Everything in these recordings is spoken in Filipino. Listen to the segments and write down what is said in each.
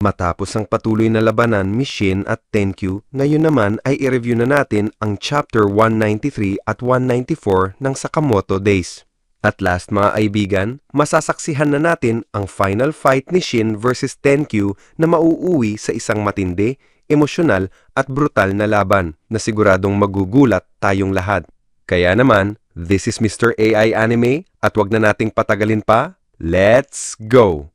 Matapos ang patuloy na labanan ni Shin at Tenkyu, ngayon naman ay i-review na natin ang Chapter 193 at 194 ng Sakamoto Days. At last mga kaibigan, masasaksihan na natin ang final fight ni Shin versus Tenkyu na mauuwi sa isang matindi, emosyonal at brutal na laban na siguradong magugulat tayong lahat. Kaya naman, this is Mr. AI Anime at wag na nating patagalin pa, let's go!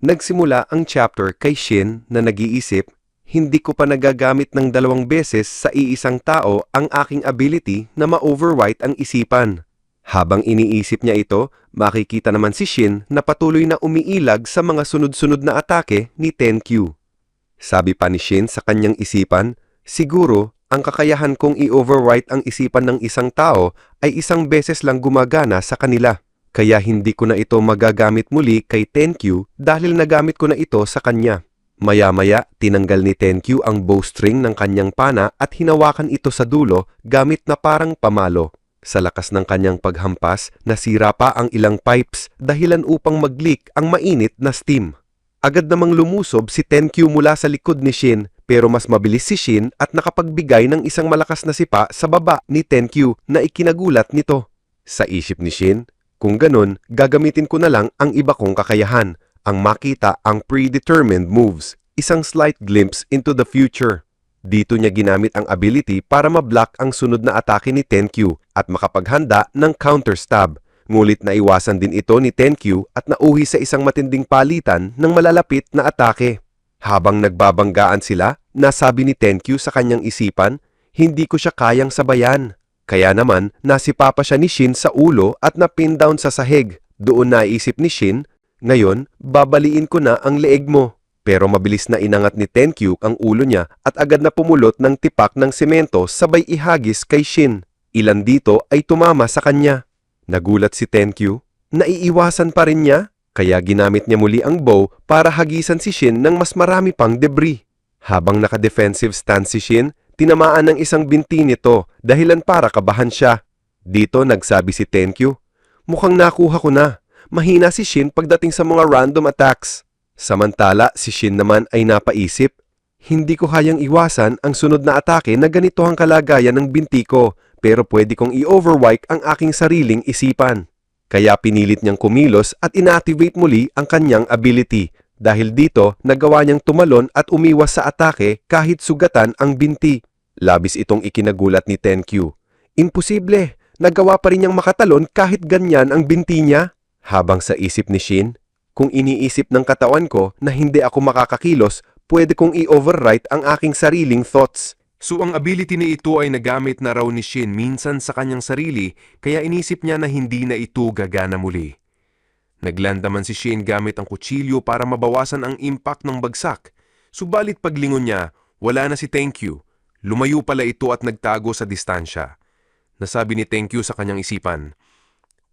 Nagsimula ang chapter kay Shin na nag-iisip, hindi ko pa nagagamit ng 2 beses sa iisang tao ang aking ability na ma-overwrite ang isipan. Habang iniisip niya ito, makikita naman si Shin na patuloy na umiilag sa mga sunod-sunod na atake ni Tenkyu. Sabi pa ni Shin sa kanyang isipan, siguro ang kakayahan kong i-overwrite ang isipan ng isang tao ay isang beses lang gumagana sa kanila. Kaya hindi ko na ito magagamit muli kay Tenkyu dahil nagamit ko na ito sa kanya. Maya-maya, tinanggal ni Tenkyu ang bowstring ng kanyang pana at hinawakan ito sa dulo gamit na parang pamalo. Sa lakas ng kanyang paghampas, nasira pa ang ilang pipes dahilan upang mag-leak ang mainit na steam. Agad namang lumusob si Tenkyu mula sa likod ni Shin pero mas mabilis si Shin at nakapagbigay ng isang malakas na sipa sa baba ni Tenkyu na ikinagulat nito. Sa isip ni Shin, kung ganun, gagamitin ko na lang ang iba kong kakayahan, ang makita ang predetermined moves, isang slight glimpse into the future. Dito niya ginamit ang ability para ma-block ang sunod na atake ni Tenkyu at makapaghanda ng counter-stab. Ngulit na iwasan din ito ni Tenkyu at nauhi sa isang matinding palitan ng malalapit na atake. Habang nagbabanggaan sila, nasabi ni Tenkyu sa kanyang isipan, hindi ko siya kayang sabayan. Kaya naman, nasipa pa siya ni Shin sa ulo at napin down sa sahig. Doon naisip ni Shin, ngayon, babaliin ko na ang leeg mo. Pero mabilis na inangat ni Tenkyu ang ulo niya at agad na pumulot ng tipak ng semento sabay ihagis kay Shin. Ilan dito ay tumama sa kanya. Nagulat si Tenkyu, naiiwasan pa rin niya, kaya ginamit niya muli ang bow para hagisan si Shin ng mas marami pang debris. Habang naka-defensive stance si Shin, tinamaan ng isang binti nito dahilan para kabahan siya. Dito nagsabi si Tenkyu, mukhang nakuha ko na. Mahina si Shin pagdating sa mga random attacks. Samantala si Shin naman ay napaisip, hindi ko hayang iwasan ang sunod na atake na ganito ang kalagayan ng binti ko pero pwede kong i-overwrite ang aking sariling isipan. Kaya pinilit niyang kumilos at inactivate muli ang kanyang ability. Dahil dito nagawa niyang tumalon at umiwas sa atake kahit sugatan ang binti. Labis itong ikinagulat ni Tenkyu. Imposible, nagawa pa rin niyang makatalon kahit ganyan ang binti niya. Habang sa isip ni Shin, kung iniisip ng katawan ko na hindi ako makakakilos, pwede kong i-overwrite ang aking sariling thoughts. So ang ability na ito ay nagamit na raw ni Shin minsan sa kanyang sarili, kaya inisip niya na hindi na ito gagana muli. Nagland naman si Shin gamit ang kutsilyo para mabawasan ang impact ng bagsak. Subalit paglingon niya, wala na si Tenkyu. Lumayo pala ito at nagtago sa distansya. Nasabi ni Tenkyu sa kanyang isipan,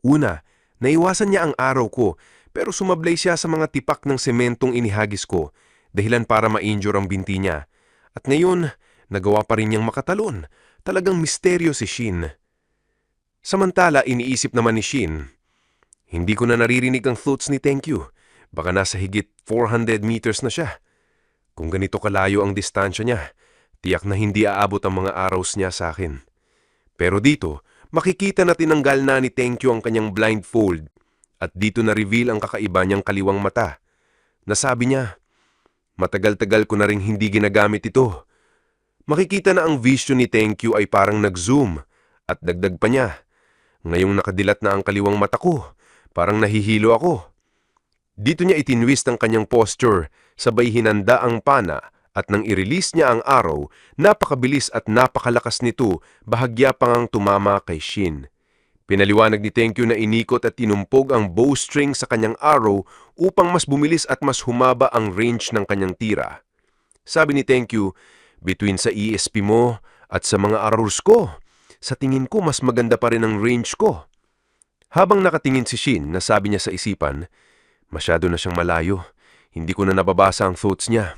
una, naiwasan niya ang araw ko pero sumablay siya sa mga tipak ng sementong inihagis ko dahilan para ma-injure ang binti niya. At ngayon, nagawa pa rin niyang makatalon. Talagang misteryo si Shin. Samantala, iniisip naman ni Shin, hindi ko na naririnig ang thoughts ni Tenkyu. Baka nasa higit 400 meters na siya. Kung ganito kalayo ang distansya niya, tiyak na hindi aabot ang mga arrows niya sa akin. Pero dito, makikita na tinanggal na ni Tenkyu ang kanyang blindfold at dito na-reveal ang kakaiba niyang kaliwang mata. Nasabi niya, matagal-tagal ko na ring hindi ginagamit ito. Makikita na ang vision ni Tenkyu ay parang nag-zoom at dagdag pa niya. Ngayong nakadilat na ang kaliwang mata ko, parang nahihilo ako. Dito niya itinwist ang kanyang posture, sabay hinanda ang pana at nang i-release niya ang arrow, napakabilis at napakalakas nito, bahagya pa ngang tumama kay Shin. Pinaliwanag ni Tenkyu na inikot at tinumpog ang bowstring sa kanyang arrow upang mas bumilis at mas humaba ang range ng kanyang tira. Sabi ni Tenkyu, between sa ESP mo at sa mga arrows ko, sa tingin ko mas maganda pa rin ang range ko. Habang nakatingin si Shin, nasabi niya sa isipan, masyado na siyang malayo, hindi ko na nababasa ang thoughts niya.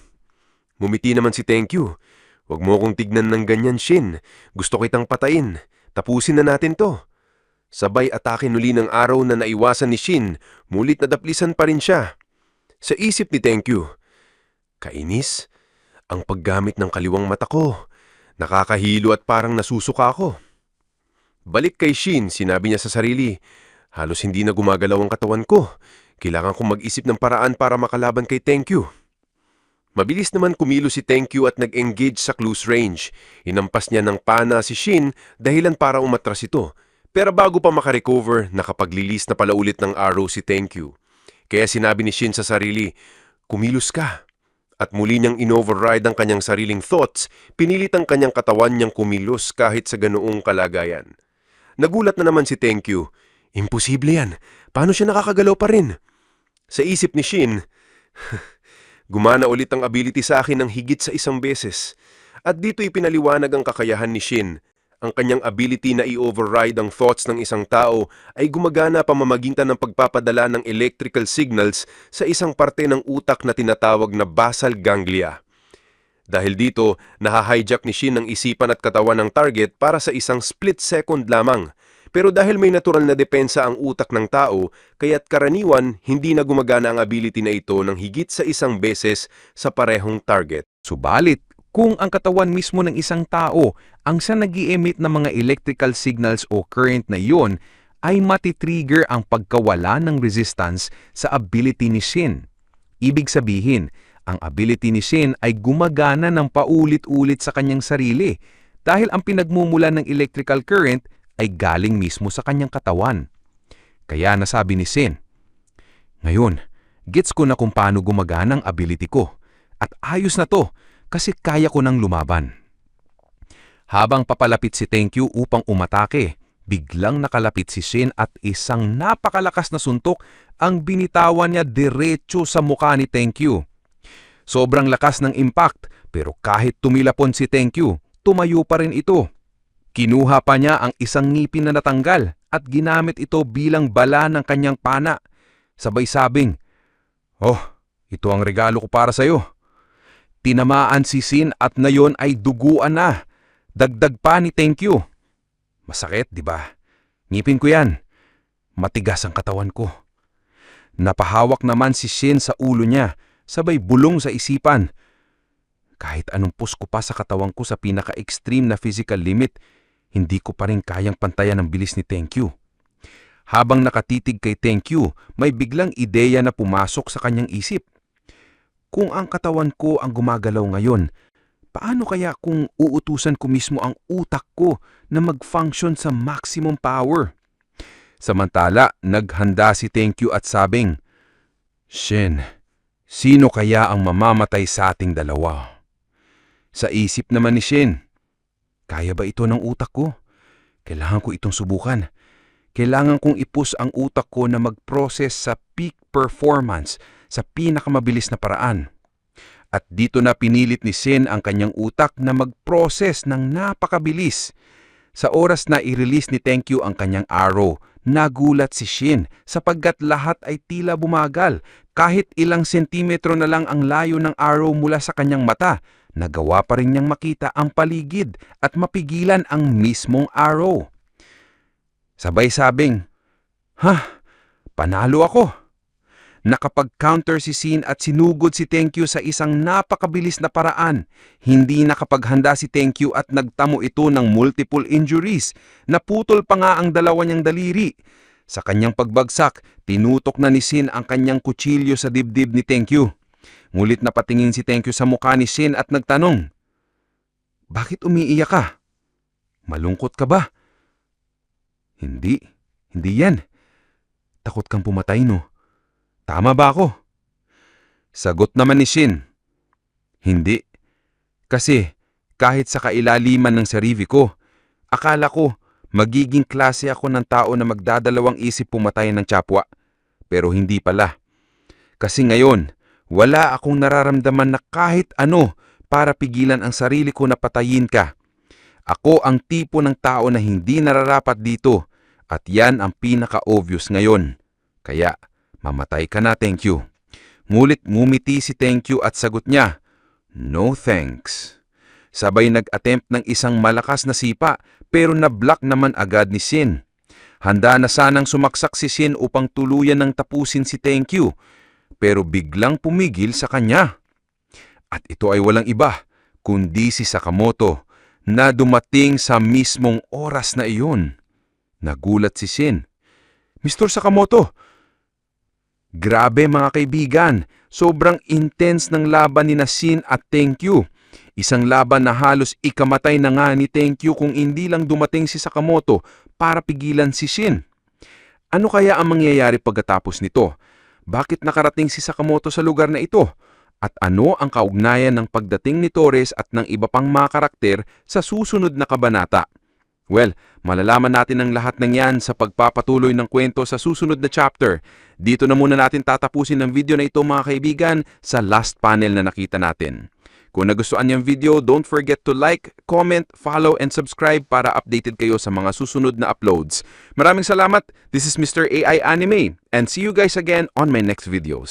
Ngumiti naman si Tenkyu. Huwag mo akong tignan ng ganyan, Shin. Gusto kitang patayin. Tapusin na natin to. Sabay atake nuli ng araw na naiwasan ni Shin, mulit na daplisan pa rin siya. Sa isip ni Tenkyu, Kainis, ang paggamit ng kaliwang mata ko. Nakakahilo at parang nasusuka ako. Balik kay Shin, sinabi niya sa sarili. Halos hindi na gumagalaw ang katawan ko. Kailangan kong mag-isip ng paraan para makalaban kay Tenkyu. Mabilis naman kumilos si Tenkyu at nag-engage sa close range. Inampas niya ng pana si Shin dahilan para umatras ito. Pero bago pa makarecover, nakapaglilis na pala ulit ng arrow si Tenkyu. Kaya sinabi ni Shin sa sarili, kumilos ka. At muli niyang in-override ang kanyang sariling thoughts, pinilit ang kanyang katawan niyang kumilos kahit sa ganoong kalagayan. Nagulat na naman si Tenkyu. Imposible yan. Paano siya nakakagalaw pa rin? Sa isip ni Shin, gumana ulit ang ability sa akin ng higit sa isang beses. At dito ipinaliwanag ang kakayahan ni Shin. Ang kanyang ability na i-override ang thoughts ng isang tao ay gumagana pamamagitan ng pagpapadala ng electrical signals sa isang parte ng utak na tinatawag na basal ganglia. Dahil dito, nahahijack ni Shin ang isipan at katawan ng target para sa isang split second lamang. Pero dahil may natural na depensa ang utak ng tao, kaya't karaniwan hindi na gumagana ang ability na ito ng higit sa isang beses sa parehong target. Subalit, kung ang katawan mismo ng isang tao ang sa nag-i-emit ng mga electrical signals o current na iyon, ay matitrigger ang pagkawala ng resistance sa ability ni Shin. Ibig sabihin, ang ability ni Shin ay gumagana ng paulit-ulit sa kanyang sarili dahil ang pinagmumulan ng electrical current ay galing mismo sa kanyang katawan. Kaya nasabi ni Shin, ngayon, gets ko na kung paano gumagana ang ability ko at ayos na to kasi kaya ko nang lumaban. Habang papalapit si Tenkyu upang umatake, biglang nakalapit si Shin at isang napakalakas na suntok ang binitawan niya diretso sa mukha ni Tenkyu. Sobrang lakas ng impact pero kahit tumilapon si Tenkyu, tumayo pa rin ito. Kinuha pa niya ang isang ngipin na natanggal at ginamit ito bilang bala ng kanyang pana. Sabay sabing, "Oh, ito ang regalo ko para sa iyo." Tinamaan si Shin at ngayon ay duguan na. Dagdag pa ni Tenkyu. Masakit, di ba? Ngipin ko yan. Matigas ang katawan ko. Napahawak naman si Shin sa ulo niya, sabay bulong sa isipan. Kahit anong push ko pa sa katawan ko sa pinaka-extreme na physical limit, hindi ko pa rin kayang pantayan ang bilis ni Tenkyu. Habang nakatitig kay Tenkyu, may biglang ideya na pumasok sa kanyang isip. Kung ang katawan ko ang gumagalaw ngayon, paano kaya kung uutusan ko mismo ang utak ko na mag-function sa maximum power? Samantala, naghanda si Tenkyu at sabing, Shin, sino kaya ang mamamatay sa ating dalawa? Sa isip naman ni Shin, kaya ba ito ng utak ko? Kailangan ko itong subukan. Kailangan kong ipus ang utak ko na mag-process sa peak performance sa pinakamabilis na paraan. At dito na pinilit ni Shin ang kanyang utak na mag-process ng napakabilis. Sa oras na i-release ni Tenkyu ang kanyang arrow, nagulat si Shin sapagkat lahat ay tila bumagal. Kahit ilang sentimetro na lang ang layo ng arrow mula sa kanyang mata, nagawa pa rin niyang makita ang paligid at mapigilan ang mismong arrow. Sabay sabing, panalo ako. Nakapag-counter si Shin at sinugod si Tenkyu sa isang napakabilis na paraan. Hindi nakapaghanda si Tenkyu at nagtamo ito ng multiple injuries. Naputol pa nga ang dalawa niyang daliri. Sa kanyang pagbagsak, tinutok na ni Shin ang kanyang kutsilyo sa dibdib ni Tenkyu. Ngulit na patingin si Tenkyu sa mukha ni Shin at nagtanong, bakit umiiyak ka? Malungkot ka ba? Hindi yan. Takot kang pumatay, no? Tama ba ako? Sagot naman ni Shin, hindi. Kasi kahit sa kailaliman ng sarili ko, akala ko magiging klase ako ng tao na magdadalawang isip pumatay ng tsapwa. Pero hindi pala. Kasi ngayon, wala akong nararamdaman na kahit ano para pigilan ang sarili ko na patayin ka. Ako ang tipo ng tao na hindi nararapat dito at yan ang pinaka-obvious ngayon. Kaya, mamatay ka na, Tenkyu. Ngulit ngumiti si Tenkyu at sagot niya, no thanks. Sabay nag-attempt ng isang malakas na sipa pero na-block naman agad ni Shin. Handa na sanang sumaksak si Shin upang tuluyan ng tapusin si Tenkyu pero biglang pumigil sa kanya. At ito ay walang iba, kundi si Sakamoto na dumating sa mismong oras na iyon. Nagulat si Shin. Mr. Sakamoto! Grabe mga kaibigan, sobrang intense ng laban ni Shin at Tenkyu. Isang laban na halos ikamatay na nga ni Tenkyu kung hindi lang dumating si Sakamoto para pigilan si Shin. Ano kaya ang mangyayari pagkatapos nito? Bakit nakarating si Sakamoto sa lugar na ito? At ano ang kaugnayan ng pagdating ni Torres at ng iba pang mga karakter sa susunod na kabanata? Well, malalaman natin ang lahat ng yan sa pagpapatuloy ng kwento sa susunod na chapter. Dito na muna natin tatapusin ang video na ito mga kaibigan sa last panel na nakita natin. Kung nagustuhan niyang video, don't forget to like, comment, follow, and subscribe para updated kayo sa mga susunod na uploads. Maraming salamat. This is Mr. AI Anime, and see you guys again on my next videos.